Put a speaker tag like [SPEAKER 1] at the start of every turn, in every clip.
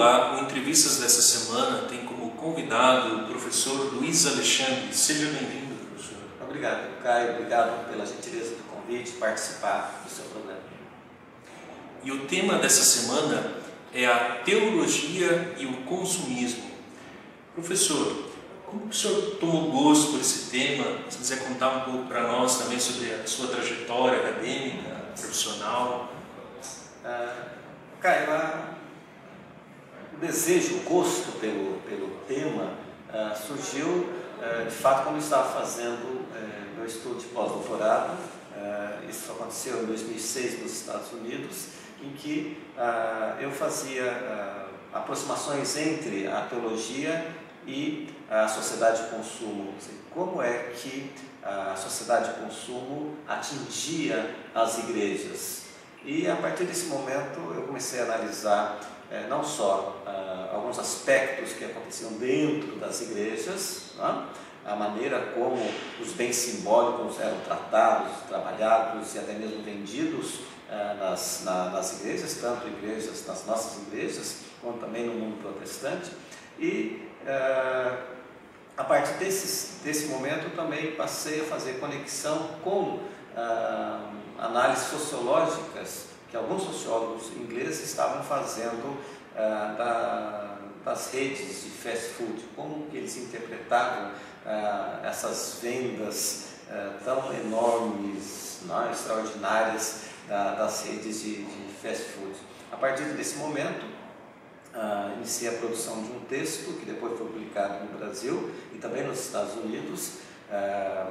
[SPEAKER 1] Olá, o Entrevistas dessa semana tem como convidado o professor Luiz Alexandre. Seja bem-vindo, professor.
[SPEAKER 2] Obrigado, Caio. Obrigado pela gentileza do convite de participar do seu programa.
[SPEAKER 1] E o tema dessa semana é a teologia e o consumismo. Professor, como o senhor tomou gosto por esse tema? Se quiser contar um pouco para nós também sobre a sua trajetória acadêmica, profissional.
[SPEAKER 2] Caio, o desejo, o gosto pelo tema surgiu de fato quando eu estava fazendo meu estudo de pós-doutorado. Isso aconteceu em 2006 nos Estados Unidos, em que eu fazia aproximações entre a teologia e a sociedade de consumo. Como é que a sociedade de consumo atingia as igrejas? E a partir desse momento eu comecei a analisar não só alguns aspectos que aconteciam dentro das igrejas, né? A maneira como os bens simbólicos eram tratados, trabalhados e até mesmo vendidos nas igrejas, tanto igrejas, nas nossas igrejas, como também no mundo protestante. E a partir desse momento eu também passei a fazer conexão com análises sociológicas que alguns sociólogos ingleses estavam fazendo das redes de fast food, como que eles interpretavam essas vendas tão enormes, não, extraordinárias das redes de fast food. A partir desse momento, iniciei a produção de um texto que depois foi publicado no Brasil e também nos Estados Unidos.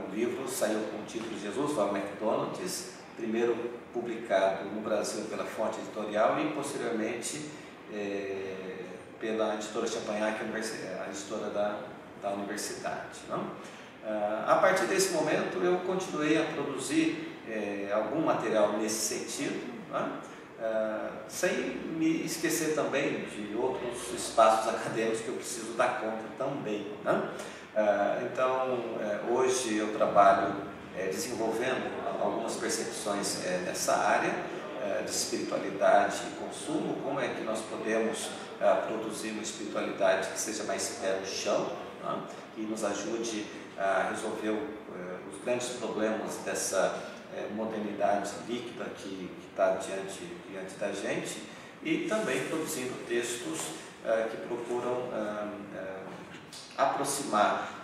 [SPEAKER 2] O livro saiu com o título Jesus vai ao McDonald's, primeiro publicado no Brasil pela Fonte Editorial e posteriormente pela editora Champagnat, que é a editora da universidade. Não? A partir desse momento eu continuei a produzir algum material nesse sentido, não? Sem me esquecer também de outros espaços acadêmicos que eu preciso dar conta também. Não? Então, hoje eu trabalho desenvolvendo algumas percepções nessa área de espiritualidade e consumo, como é que nós podemos produzir uma espiritualidade que seja mais pé no chão, né? Que nos ajude a resolver os grandes problemas dessa modernidade líquida que está diante da gente, e também produzindo textos que procuram aproximar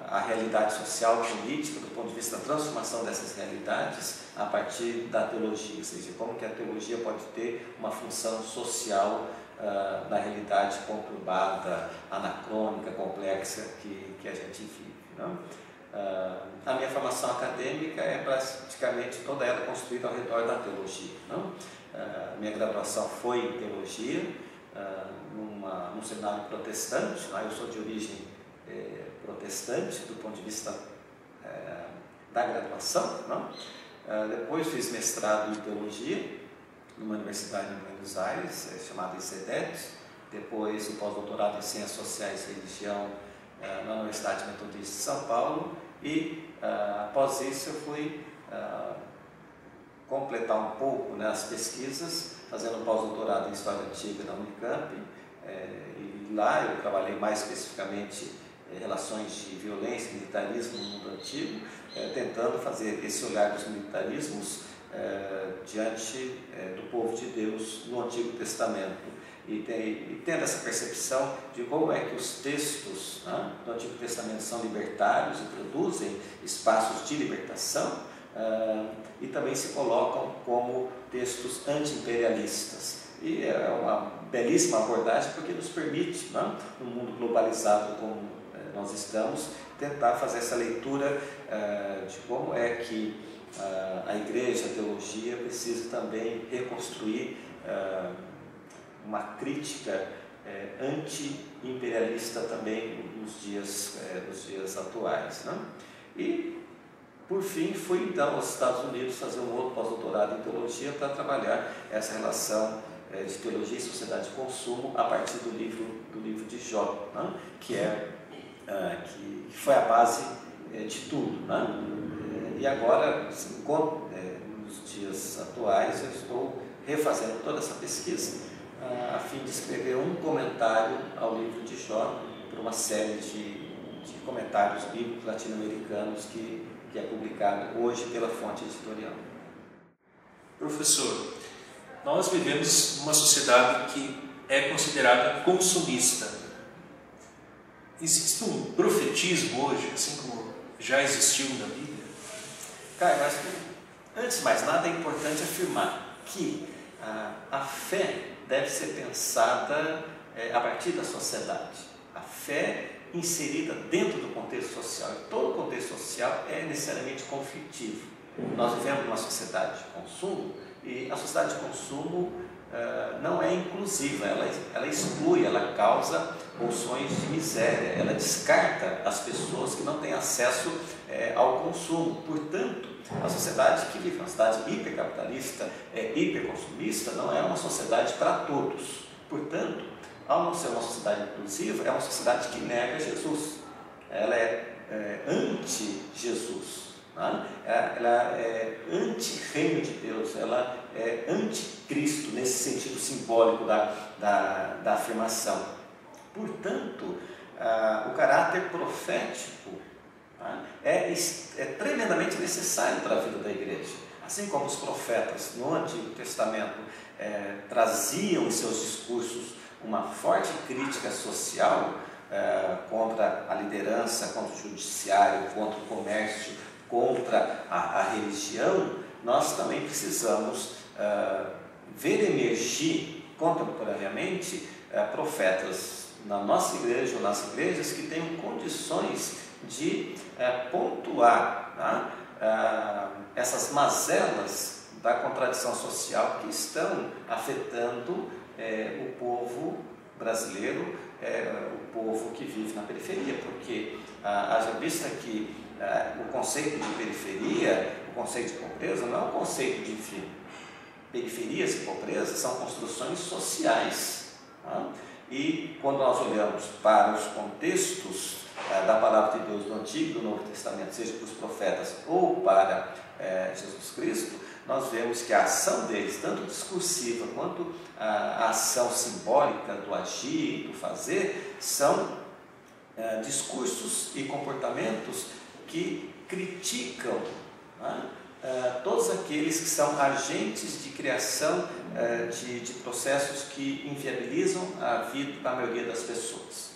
[SPEAKER 2] a realidade social e política do ponto de vista da transformação dessas realidades a partir da teologia, ou seja, como que a teologia pode ter uma função social na realidade conturbada, anacrônica, complexa que a gente vive. Não? A minha formação acadêmica é praticamente toda ela construída ao redor da teologia. Não? Minha graduação foi em teologia, num seminário protestante. Eu sou de origem protestante do ponto de vista da graduação. Não? Depois fiz mestrado em teologia numa universidade em Buenos Aires, chamada ICEDET. Depois o pós-doutorado em Ciências Sociais e Religião na Universidade Metodista de São Paulo. E após isso eu fui completar um pouco as pesquisas, fazendo pós-doutorado em História Antiga na Unicamp. E lá eu trabalhei mais especificamente relações de violência e militarismo no mundo antigo, tentando fazer esse olhar dos militarismos diante do povo de Deus no Antigo Testamento, e tendo essa percepção de como é que os textos do Antigo Testamento são libertários e produzem espaços de libertação, e também se colocam como textos anti-imperialistas. E é uma belíssima abordagem porque nos permite, num mundo globalizado como nós estamos, tentar fazer essa leitura de como é que a igreja, a teologia precisa também reconstruir uma crítica anti-imperialista também nos dias atuais. Né? E, por fim, fui então aos Estados Unidos fazer um outro pós-doutorado em teologia para trabalhar essa relação de teologia e sociedade de consumo a partir do livro de Jó, né? que foi a base de tudo. Né? E agora, nos dias atuais, eu estou refazendo toda essa pesquisa a fim de escrever um comentário ao livro de Jó, por uma série de comentários bíblicos latino-americanos que é publicado hoje pela Fonte Editorial.
[SPEAKER 1] Professor, nós vivemos numa sociedade que é considerada consumista. Existe um profetismo hoje, assim como já existiu na Bíblia?
[SPEAKER 2] Caio, acho que, antes de mais nada, é importante afirmar que a fé deve ser pensada a partir da sociedade. A fé inserida dentro do contexto social. E todo contexto social é necessariamente conflitivo. Nós vivemos numa sociedade de consumo e a sociedade de consumo não é inclusiva, ela exclui, ela causa pulsões de miséria, ela descarta as pessoas que não têm acesso ao consumo. Portanto, a sociedade que vive, uma sociedade hipercapitalista, hiperconsumista, não é uma sociedade para todos. Portanto, ao não ser uma sociedade inclusiva, é uma sociedade que nega Jesus. Ela é anti-Jesus, né? Ela é anti-reino de Deus, ela é anticristo nesse sentido simbólico da afirmação. Portanto, o caráter profético, né, é tremendamente necessário para a vida da igreja. Assim como os profetas no Antigo Testamento traziam em seus discursos uma forte crítica social contra a liderança, contra o judiciário, contra o comércio, contra a religião, nós também precisamos ver emergir contemporaneamente profetas na nossa igreja ou nas igrejas que tenham condições de pontuar, tá, essas mazelas da contradição social que estão afetando o povo brasileiro, o povo que vive na periferia, porque haja vista que o conceito de periferia, o conceito de pobreza, não é um conceito de fim. Periferias e pobreza são construções sociais. Tá? E quando nós olhamos para os contextos da palavra de Deus no Antigo e do Novo Testamento, seja para os profetas ou para Jesus Cristo, nós vemos que a ação deles, tanto discursiva quanto a ação simbólica do agir, do fazer, são discursos e comportamentos que criticam, né, todos aqueles que são agentes de criação de processos que inviabilizam a vida da maioria das pessoas.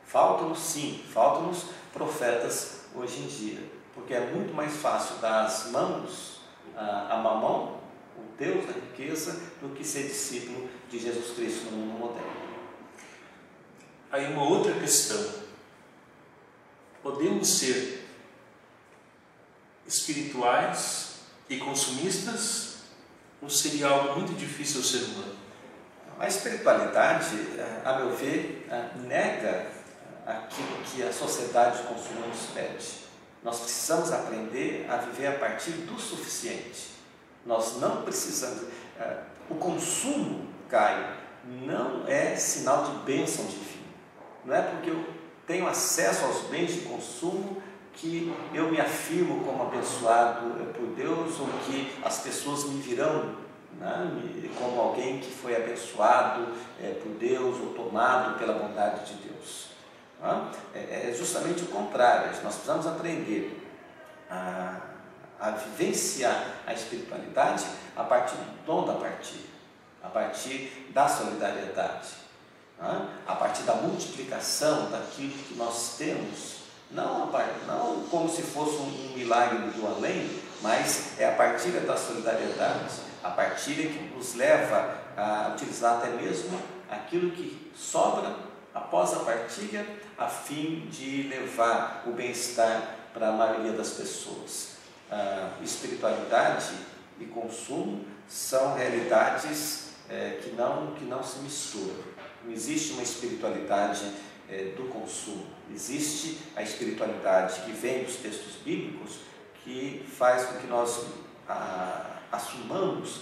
[SPEAKER 2] Faltam-nos, sim, faltam-nos profetas hoje em dia, porque é muito mais fácil dar as mãos a Mamon, o Deus da riqueza, do que ser discípulo de Jesus Cristo no mundo moderno.
[SPEAKER 1] Aí uma outra questão: podemos ser espirituais e consumistas, ou seria algo muito difícil ao ser humano?
[SPEAKER 2] A espiritualidade, a meu ver, nega aquilo que a sociedade de consumo nos pede. Nós precisamos aprender a viver a partir do suficiente. Nós não precisamos... o consumo, Caio, não é sinal de bênção divina. Não é porque eu tenho acesso aos bens de consumo que eu me afirmo como abençoado por Deus, ou que as pessoas me virão, né, como alguém que foi abençoado por Deus ou tomado pela bondade de Deus. É justamente o contrário. Nós precisamos aprender a vivenciar a espiritualidade a partir do dom da partilha, a partir da solidariedade, a partir da multiplicação daquilo que nós temos, não como se fosse um milagre do além, mas é a partilha da solidariedade, a partilha que nos leva a utilizar até mesmo aquilo que sobra após a partilha, a fim de levar o bem-estar para a maioria das pessoas. Espiritualidade e consumo são realidades que não se misturam. Não existe uma espiritualidade do consumo. Existe a espiritualidade que vem dos textos bíblicos, que faz com que nós assumamos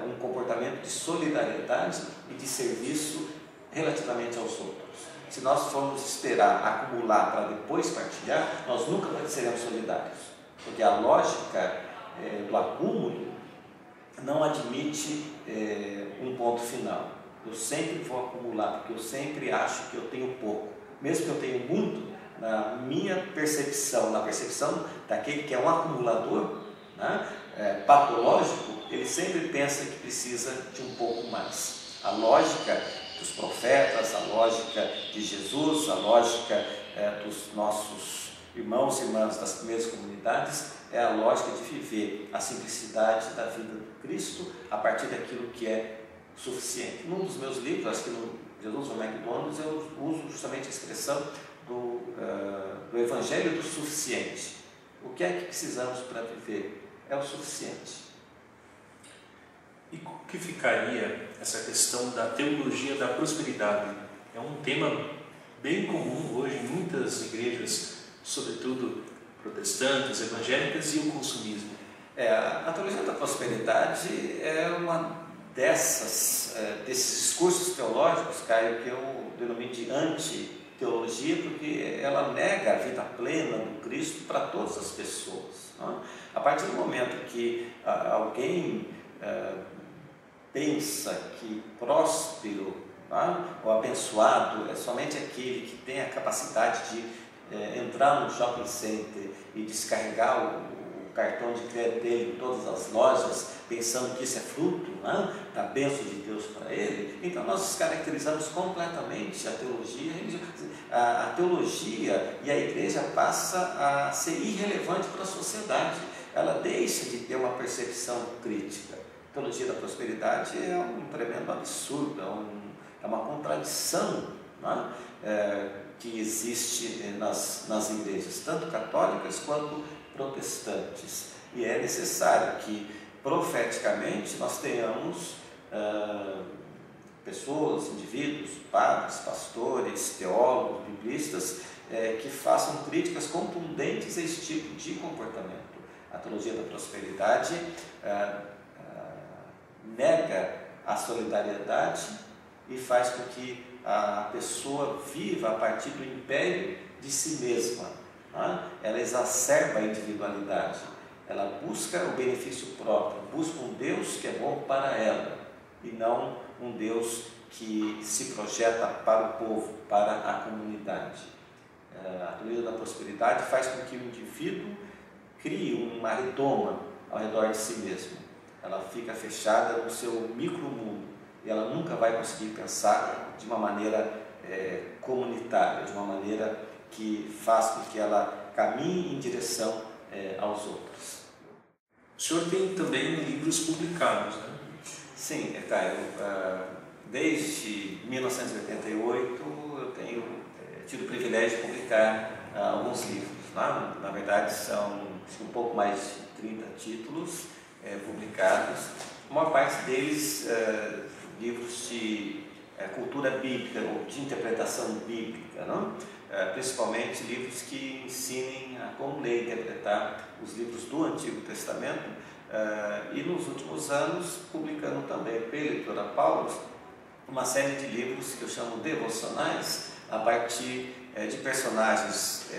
[SPEAKER 2] um comportamento de solidariedade e de serviço relativamente aos outros. Se nós formos esperar acumular para depois partilhar, nós nunca seremos solidários, porque a lógica do acúmulo não admite um ponto final. Eu sempre vou acumular, porque eu sempre acho que eu tenho pouco. Mesmo que eu tenha muito, na minha percepção, na percepção daquele que é um acumulador, né, patológico, ele sempre pensa que precisa de um pouco mais. A lógica dos profetas, a lógica de Jesus, a lógica dos nossos irmãos e irmãs das primeiras comunidades é a lógica de viver a simplicidade da vida do Cristo a partir daquilo que é suficiente. Num dos meus livros, acho que no Jesus ou McDonald's, eu uso justamente a expressão do Evangelho do suficiente. O que é que precisamos para viver? É o suficiente.
[SPEAKER 1] E como que ficaria essa questão da teologia da prosperidade? É um tema bem comum hoje em muitas igrejas, sobretudo protestantes, evangélicas, e o consumismo.
[SPEAKER 2] A teologia da prosperidade é uma desses discursos teológicos, Caio, que eu denomino de anti-teologia, porque ela nega a vida plena do Cristo para todas as pessoas. Não? A partir do momento que alguém pensa que próspero, não, ou abençoado é somente aquele que tem a capacidade de entrar no shopping center e descarregar o cartão de crédito dele em todas as lojas, pensando que isso é fruto, né, da bênção de Deus para ele, então nós descaracterizamos completamente a teologia religiosa. A teologia e a igreja passa a ser irrelevante para a sociedade. Ela deixa de ter uma percepção crítica. A teologia da prosperidade é um tremendo absurdo, é uma contradição, né, que existe nas igrejas, tanto católicas quanto protestantes. E é necessário que profeticamente nós tenhamos pessoas, indivíduos, padres, pastores, teólogos, biblistas, que façam críticas contundentes a esse tipo de comportamento. A teologia da prosperidade nega a solidariedade e faz com que a pessoa viva a partir do império de si mesma. Ela exacerba a individualidade, ela busca o benefício próprio, busca um Deus que é bom para ela e não um Deus que se projeta para o povo, para a comunidade. A teologia da prosperidade faz com que o indivíduo crie uma redoma ao redor de si mesmo. Ela fica fechada no seu micromundo e ela nunca vai conseguir pensar de uma maneira comunitária, de uma maneira que faz com que ela caminhe em direção aos outros.
[SPEAKER 1] O senhor tem também livros publicados, né?
[SPEAKER 2] Sim, Caio. Desde 1988 eu tenho tido o privilégio de publicar alguns livros. Na verdade, são um pouco mais de 30 títulos publicados. A maior parte deles livros de cultura bíblica ou de interpretação bíblica, não? Principalmente livros que ensinem a como ler e interpretar os livros do Antigo Testamento, e nos últimos anos publicando também pela Editora Paulus uma série de livros que eu chamo devocionais a partir de personagens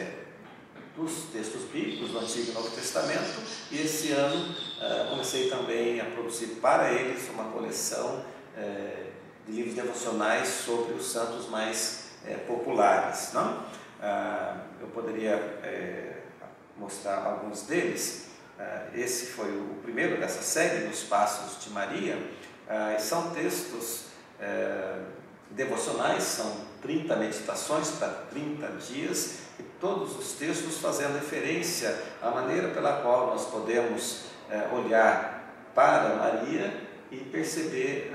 [SPEAKER 2] dos textos bíblicos do Antigo e Novo Testamento, e esse ano comecei também a produzir para eles uma coleção de livros devocionais sobre os santos mais populares. Não? Eu poderia mostrar alguns deles. Esse foi o primeiro dessa série, Nos Passos de Maria. São textos devocionais, são 30 meditações para 30 dias, e todos os textos fazendo referência à maneira pela qual nós podemos olhar para Maria e perceber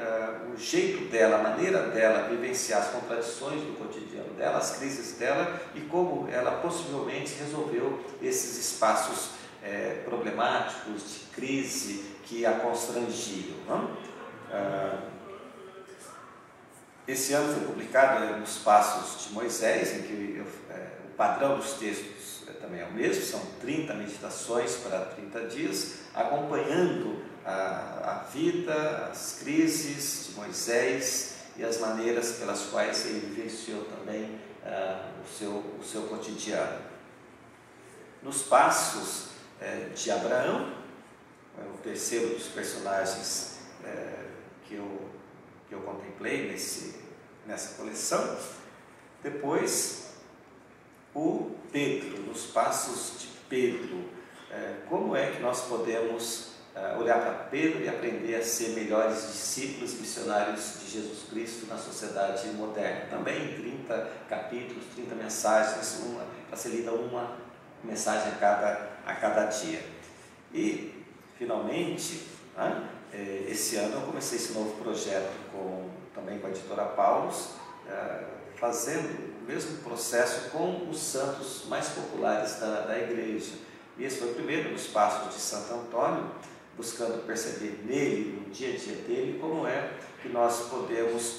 [SPEAKER 2] o jeito dela, a maneira dela vivenciar as contradições do cotidiano dela, as crises dela e como ela possivelmente resolveu esses espaços problemáticos de crise que a constrangiam. Não? Esse ano foi publicado Nos Passos de Moisés, em que o padrão dos textos também é o mesmo, são 30 meditações para 30 dias, acompanhando a vida, as crises de Moisés e as maneiras pelas quais ele vivenciou também o seu cotidiano. Nos Passos de Abraão, o terceiro dos personagens que eu eu contemplei nessa coleção. Depois, o Pedro, nos passos de Pedro. Como é que nós podemos olhar para Pedro e aprender a ser melhores discípulos missionários de Jesus Cristo na sociedade moderna? Também 30 capítulos, 30 mensagens, para ser lida uma mensagem a cada dia. E, finalmente, esse ano eu comecei esse novo projeto também com a editora Paulus, fazendo o mesmo processo com os santos mais populares da igreja. E esse foi o primeiro dos passos de Santo Antônio, buscando perceber nele, no dia a dia dele, como é que nós podemos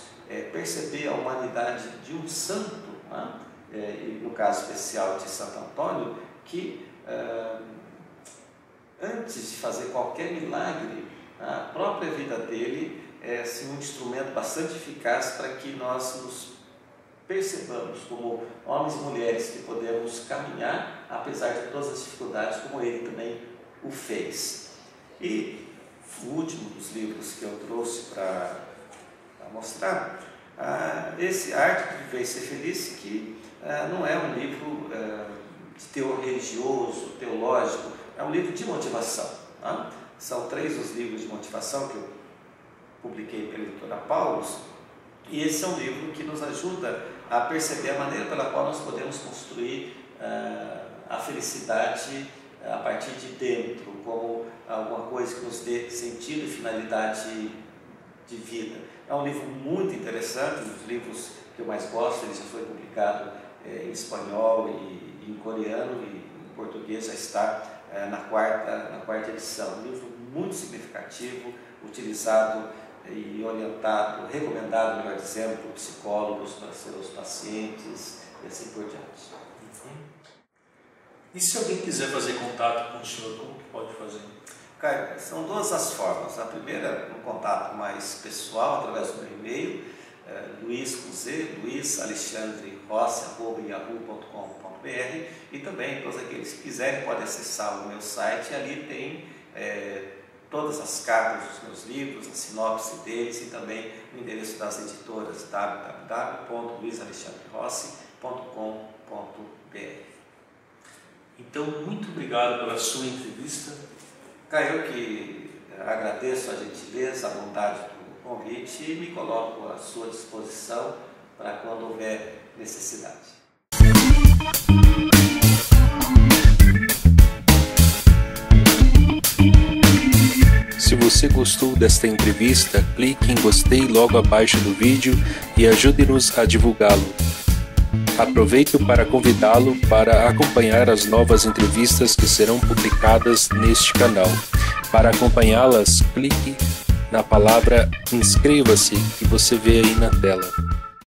[SPEAKER 2] perceber a humanidade de um santo, e no caso especial de Santo Antônio, que antes de fazer qualquer milagre, a própria vida dele é assim, um instrumento bastante eficaz para que nós nos percebamos como homens e mulheres que podemos caminhar apesar de todas as dificuldades, como ele também o fez. E o último dos livros que eu trouxe para mostrar, esse Arte de Viver e Ser Feliz, que não é um livro de teor religioso, teológico, é um livro de motivação. São 3 os livros de motivação que eu publiquei pela editora Paulus, e esse é um livro que nos ajuda a perceber a maneira pela qual nós podemos construir a felicidade a partir de dentro, como alguma coisa que nos dê sentido e finalidade de vida. É um livro muito interessante, um dos livros que eu mais gosto. Ele já foi publicado em espanhol e em coreano, e em português já está na quarta edição. Um livro muito significativo, utilizado e orientado, recomendado, melhor dizendo, por psicólogos, para seus pacientes e assim por diante.
[SPEAKER 1] E se alguém quiser fazer contato com o senhor, como que pode fazer?
[SPEAKER 2] Caio, são 2 as formas. A primeira, um contato mais pessoal, através do meu e-mail, luisalexandrerossi@yahoo.com.br, e também todos aqueles que quiserem podem acessar o meu site, e ali tem todas as capas dos meus livros, a sinopse deles, e também o endereço das editoras, www.luisalexandrerossi.com.br.
[SPEAKER 1] Então, muito obrigado pela sua entrevista.
[SPEAKER 2] Caio, eu que agradeço a gentileza, a bondade do convite, e me coloco à sua disposição para quando houver necessidade.
[SPEAKER 1] Se você gostou desta entrevista, clique em gostei logo abaixo do vídeo e ajude-nos a divulgá-lo. Aproveito para convidá-lo para acompanhar as novas entrevistas que serão publicadas neste canal. Para acompanhá-las, clique na palavra inscreva-se que você vê aí na tela.